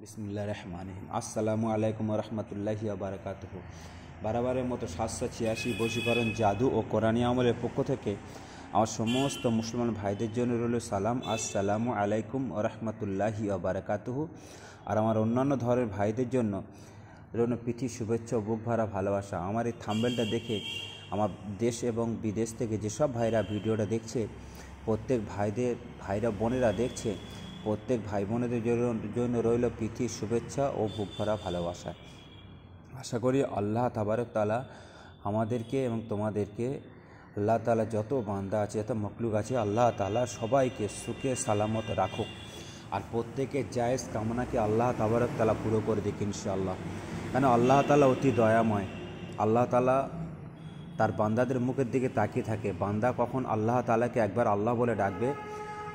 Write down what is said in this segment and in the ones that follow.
বিসমিল্লাহির রহমানির রহিম। আসসালামু আলাইকুম রহমতুল্লাহি বারাকাতুহু। বারবারের মতো 786 বশীকরণ জাদু ও কোরআনী আমলের পক্ষ থেকে আমার সমস্ত মুসলমান ভাইদের জন্য রইল সালাম। আসসালামু আলাইকুম রহমতুল্লাহি বারাকাতুহু। আর আমার অন্যান্য ধর্মের ভাইদের জন্য রইল প্রীতি, শুভেচ্ছা ও বুক ভরা ভালোবাসা। আমার এই থাম্বনেলটা দেখে আমার দেশ এবং বিদেশ থেকে যেসব ভাইরা ভিডিওটা দেখছে, প্রত্যেক ভাইরা বোনেরা দেখছে, প্রত্যেক ভাই বোনেদের জন্য রইল প্রীতি, শুভেচ্ছা ও বুক ভরা ভালোবাসা। আশা করি আল্লাহ তাবারক তাআলা আমাদেরকে এবং তোমাদেরকে, আল্লাহ তাআলা যত বান্দা আছে, যত মখলুক আছে, আল্লাহ তাআলা সবাইকে সুখে সালামত রাখুক। আর প্রত্যেকের জায়েজ কামনাকে আল্লাহ তাবারক তাআলা পুরো করে দিক ইনশাআল্লাহ। কেন আল্লাহ তাআলা অতি দয়াময়। আল্লাহ তাআলা তার বান্দাদের মুখের দিকে তাকিয়ে থাকে। বান্দা কখন আল্লাহ তাআলাকে একবার আল্লাহ বলে ডাকবে,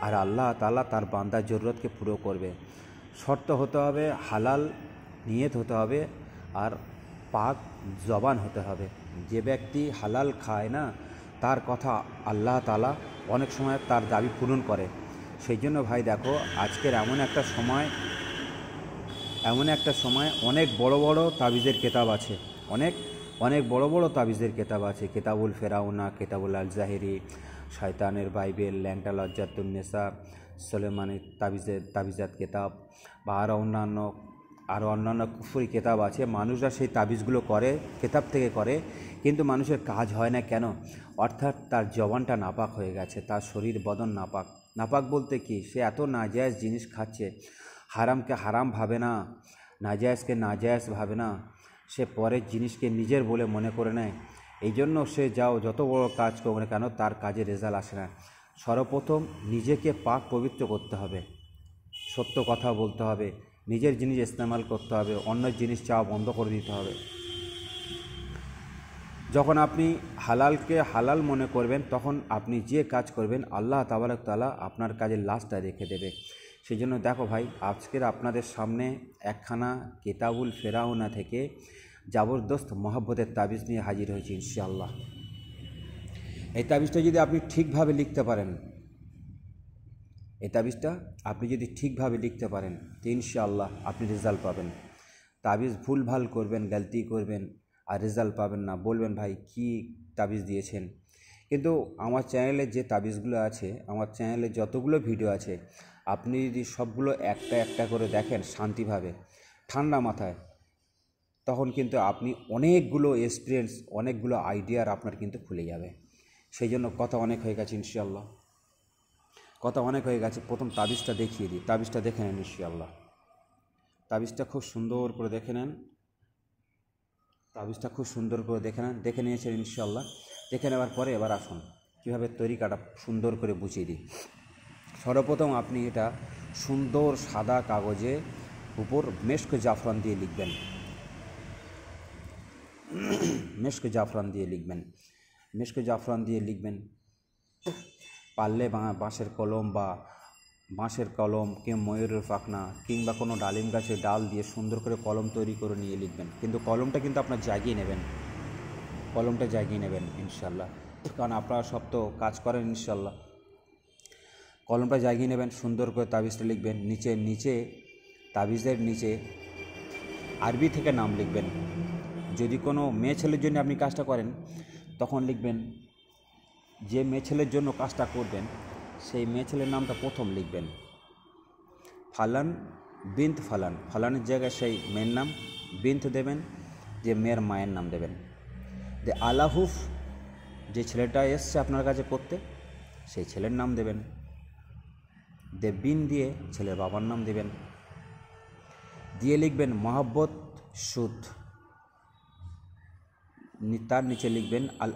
আর আল্লাহ তাআলা তার বান্দার জরুরতকে পুরো করবে। শর্ত হতে হবে, হালাল নিয়ত হতে হবে, আর পাক জবান হতে হবে। যে ব্যক্তি হালাল খায় না, তার কথা আল্লাহ তাআলা অনেক সময় তার দাবি পূরণ করে। সেই জন্য ভাই দেখো, আজকের এমন একটা সময় অনেক বড় বড় তাবিজের কেতাব আছে, অনেক বড় বড় তাবিজের কেতাব আছে। কেতাবুল ফেরাউনা, কেতাবুল আল জাহিরি, শয়তানের বাইবেল, ল্যাংটা লজ্জাতুন্নেসা, সুলেমানের তাবিজাত কেতাব বা আরও অন্যান্য কুফরি কেতাব আছে। মানুষরা সেই তাবিজগুলো করে, কেতাব থেকে করে, কিন্তু মানুষের কাজ হয় না কেন? অর্থাৎ তার জবানটা নাপাক হয়ে গেছে, তার শরীর বদন নাপাক বলতে কি, সে এত নাজায়েজ জিনিস খাচ্ছে, হারামকে হারাম ভাবে না, নাজায়েজকে নাজায়েজ ভাবে না, সে পরের জিনিসকে নিজের বলে মনে করে নেয়। এই জন্য সে যত বড় কাজ করবে না কেন, তার কাজে রেজাল্ট আসে না। সর্বপ্রথম নিজেকে পাক পবিত্র করতে হবে, সত্য কথা বলতে হবে, নিজের জিনিস ইস্তেমাল করতে হবে, অন্যের জিনিস চাওয়া বন্ধ করে দিতে হবে। যখন আপনি হালালকে হালাল মনে করবেন, তখন আপনি যে কাজ করবেন আল্লাহ তাবারক তাআলা আপনার কাজের লাশটা রেখে দেবে। সেই জন্য দেখো ভাই, আজকের আপনাদের সামনে একখানা কেতাবুল ফেরাউনা থেকে জবরদস্ত মহব্বতের তাবিজ নিয়ে হাজির হয়েছি ইনশাআল্লাহ। এই তাবিজটা যদি আপনি ঠিকভাবে লিখতে পারেন, তো ইনশাআল্লাহ আপনি রেজাল্ট পাবেন। তাবিজ ভুলভাল করবেন, গলতি করবেন আর রেজাল্ট পাবেন না, বলবেন ভাই কি তাবিজ দিয়েছেন। কিন্তু আমার চ্যানেলে যে তাবিজগুলো আছে, আমার চ্যানেলে যতগুলো ভিডিও আছে, আপনি যদি সবগুলো একটা একটা করে দেখেন শান্তিভাবে, ঠান্ডা মাথায়, তখন কিন্তু আপনি অনেকগুলো এক্সপিরিয়েন্স, অনেকগুলো আইডিয়ার আপনার কিন্তু খুলে যাবে। সেই জন্য কথা অনেক হয়ে গেছে ইনশাআল্লাহ, প্রথম তাবিজটা দেখিয়ে দিই। তাবিজটা দেখে নেন ইনশাআল্লাহ। তাবিজটা খুব সুন্দর করে দেখে নেন। দেখে নিয়েছেন ইনশাআল্লাহ। দেখে নেওয়ার পরে এবার আসুন কীভাবে তরিকাটা সুন্দর করে বুঝিয়ে দিই। সর্বপ্রথম আপনি এটা সুন্দর সাদা কাগজে উপর মেশক জাফরান দিয়ে লিখবেন। পারলে বাঁশের কলম কিংবা ময়ূরের পাখনা কিংবা কোনো ডালিম গাছের ডাল দিয়ে সুন্দর করে কলম তৈরি করে নিয়ে লিখবেন। কিন্তু কলমটা কিন্তু আপনার জাগিয়ে নেবেন ইনশাআল্লাহ, কারণ আপনারা সব তো কাজ করেন ইনশাআল্লাহ। কলমটা জাগিয়ে নেবেন, সুন্দর করে তাবিজটা লিখবেন। তাবিজের নিচে আরবি থেকে নাম লিখবেন। যদি কোনো মেয়ে ছেলের জন্য আপনি কাজটা করেন, তখন লিখবেন, যে মেয়ে ছেলের জন্য কাজটা করবেন সেই মেয়ে ছেলের নামটা প্রথম লিখবেন, ফালান বিন্ত ফালান। ফালানের জায়গায় সেই মেয়ের নাম, বিন্ত দেবেন, যে মেয়ের মায়ের নাম দেবেন। যে আলাহুফ, যে ছেলেটা এসছে আপনার কাছে পড়তে, সেই ছেলের নাম দেবেন। বিন দিয়ে ছেলের বাবার নাম দেবেন, দিয়ে লিখবেন মহব্বত সুদ। তার নিচে লিখবেন আল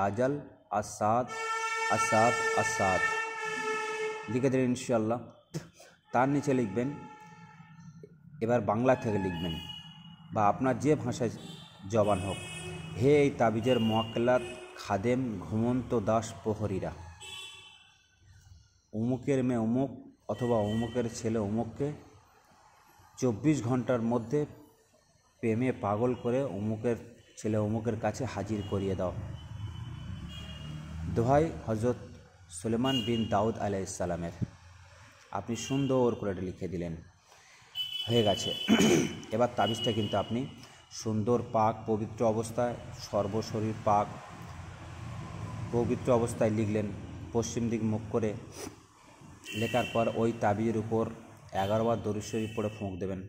আজাল আসাদ লিখে দেবেন ইনশাআল্লাহ। তার নিচে লিখবেন, এবার বাংলা থেকে লিখবেন বা আপনার যে ভাষায় জবান হোক, হে এই তাবিজের মোয়াক্কেলাত খাদেম ঘুমন্ত দাস প্রহরীরা, অমুকের মেয়ে অমুক অথবা অমুকের ছেলে অমুককে 24 ঘন্টার মধ্যে প্রেমে পাগল করে অমুকের ছেলে অমুকের কাছে হাজির করিয়ে দাও। দোহাই হজরত সুলেমান বিন দাউদ আলাইহিস সালামের। আপনি সুন্দর করে লিখে দিলেন। হয়ে গেছে। এবার তাবিজটা কিন্তু আপনি সুন্দর পাক পবিত্র অবস্থায়, সর্বশরীর পাক পবিত্র অবস্থায় লিখলেন, পশ্চিম দিক মুখ করে। লেখার পর ওই তাবিজের উপর 11 বার দরুদ শরীফ পড়ে ফুঁক দেবেন,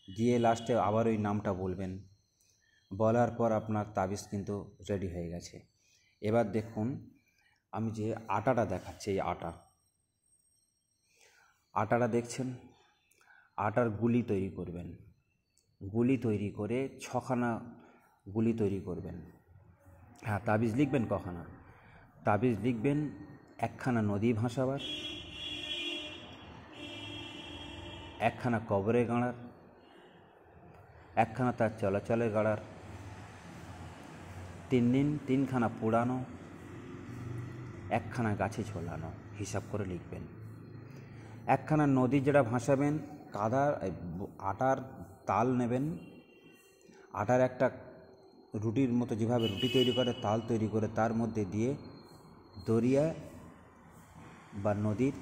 দিয়ে লাস্টে আবার ওই নামটা বলবেন। বলার পর আপনার তাবিজ কিন্তু রেডি হয়ে গেছে। এবার দেখুন আমি যে আটাটা দেখাচ্ছি, এই আটাটা দেখছেন, আটার গুলি তৈরি করবেন। গুলি তৈরি করে 6খানা গুলি তৈরি করবেন। হ্যাঁ, তাবিজ লিখবেন কখানা? তাবিজ লিখবেন 1খানা নদী ভাসাবার, 1খানা কবরের গাঁড়ার, 1খানা তার চলাচলের গাড়ার, 3খানা পোড়ানো, 1খানা গাছে ঝোলানো, হিসাব করে লিখবেন। 1খানা নদী যেটা ভাসাবেন, আটার তাল নেবেন, আটার একটা রুটির মতো যেভাবে রুটি তৈরি করে তাল তৈরি করে তার মধ্যে দিয়ে দরিয়া বা নদীর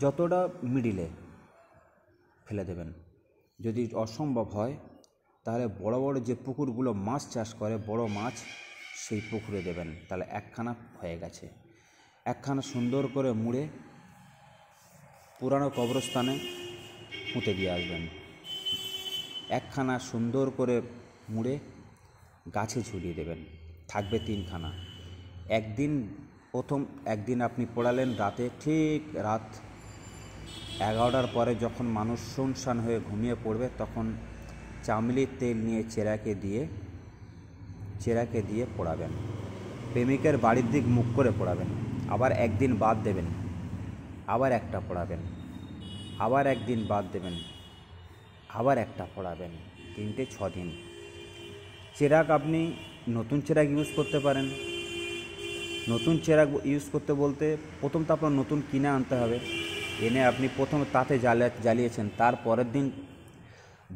যতটা মিডিলে ফেলে দেবেন। যদি অসম্ভব হয় তাহলে বড় বড় যে পুকুরগুলো মাছ চাষ করে, বড় মাছ, সেই পুকুরে দেবেন। তাহলে 1খানা হয়ে গেছে। 1খানা সুন্দর করে মুড়ে পুরানো কবরস্থানে পুঁতে দিয়ে আসবেন। 1খানা সুন্দর করে মুড়ে গাছে ঝুলিয়ে দেবেন, থাকবে 3খানা। একদিন আপনি পড়ালেন রাতে, ঠিক রাত 11টার পরে যখন মানুষ শুনশান হয়ে ঘুমিয়ে পড়বে, তখন চামলির তেল নিয়ে চেরাকে দিয়ে পড়াবেন। প্রেমিকের বাড়ির দিক মুখ করে পড়াবেন। আবার একদিন বাদ দেবেন, আবার একটা পড়াবেন, আবার একদিন বাদ দেবেন, আবার একটা পড়াবেন। 6 দিন। চেরাক আপনি নতুন চেরাক ইউজ করতে পারেন। নতুন চেরাক ইউজ করতে বলতে প্রথম তো আপনার নতুন কিনে আনতে হবে। এনে আপনি প্রথমে তাতে জ্বালিয়েছেন, তার পরের দিন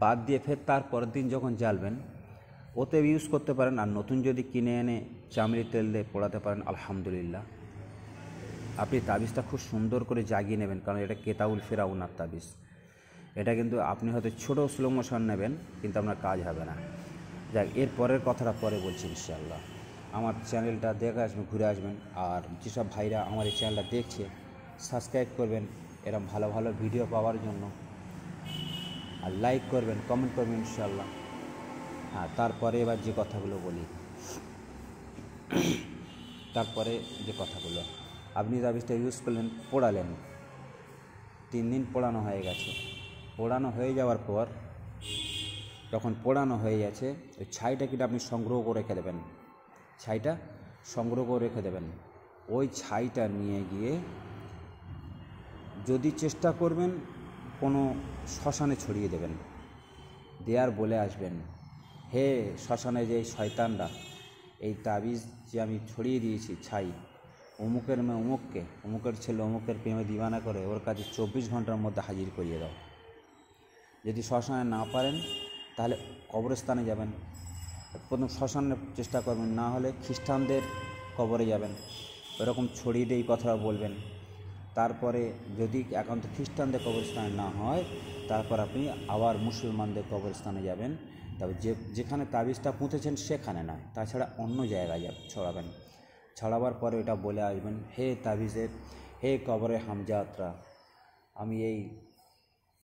বাদ দিয়ে ফের তার পরের দিন যখন জ্বালবেন ওতে ইউজ করতে পারেন। আর নতুন যদি কিনে এনে চামড়ির তেল দিয়ে পোড়াতে পারেন, আলহামদুলিল্লাহ। আপনি তাবিজটা খুব সুন্দর করে জাগিয়ে নেবেন, কারণ এটা কেতাউল ফেরাউনার তাবিজ। এটা কিন্তু আপনি হয়তো ছোটো স্লো মোশন নেবেন, কিন্তু আপনার কাজ হবে না। যাক, এর পরের কথাটা পরে বলছি ইনশাআল্লাহ। আমার চ্যানেলটা দেখে আসবেন, ঘুরে আসবেন। আর যেসব ভাইরা আমার এই চ্যানেলটা দেখছে, সাবস্ক্রাইব করবেন এরকম ভালো ভালো ভিডিও পাওয়ার জন্য। আর লাইক করবেন, কমেন্ট করবেন ইনশাআল্লাহ। হ্যাঁ, তারপরে এবার যে কথাগুলো বলি, আপনি তাবিজটা ইউজ করলেন, পোড়ালেন, 3 দিন পোড়ানো হয়ে গেছে। পোড়ানো হয়ে যাওয়ার পর, যখন পোড়ানো হয়ে গেছে, ওই ছাইটা কিন্তু আপনি সংগ্রহ করে রেখে দেবেন। ওই ছাইটা নিয়ে গিয়ে যদি চেষ্টা করবেন কোনো শ্মশানে ছড়িয়ে দেবেন। দেয়ার বলে আসবেন, হে শ্মশানে যে শয়তানরা, এই তাবিজ যে আমি ছড়িয়ে দিয়েছি ছাই, অমুকের মেয়ে অমুককে, অমুকের ছেলে অমুকের প্রেমে দিওয়ানা করে ওর কাছে 24 ঘন্টার মধ্যে হাজির করিয়ে দাও। যদি শ্মশানে না পারেন তাহলে কবরস্থানে যাবেন। প্রথম শ্মশানে চেষ্টা করবেন, না হলে খ্রিস্টানদের কবরে যাবেন, এরকম ছড়িয়ে দিয়ে এই কথাটা বলবেন। তারপরে যদি একান্ত খ্রিস্টানদের কবরস্থানে না হয়, তারপর আপনি আবার মুসলমানদের কবরস্থানে যাবেন। তবে যেখানে তাবিজটা পুঁতেছেন সেখানে নয়, তাছাড়া অন্য জায়গায় ছড়াবেন। ছড়াবার পরে এটা বলে আসবেন, হে তাবিজের, হে কবরে হামজাতরা, আমি এই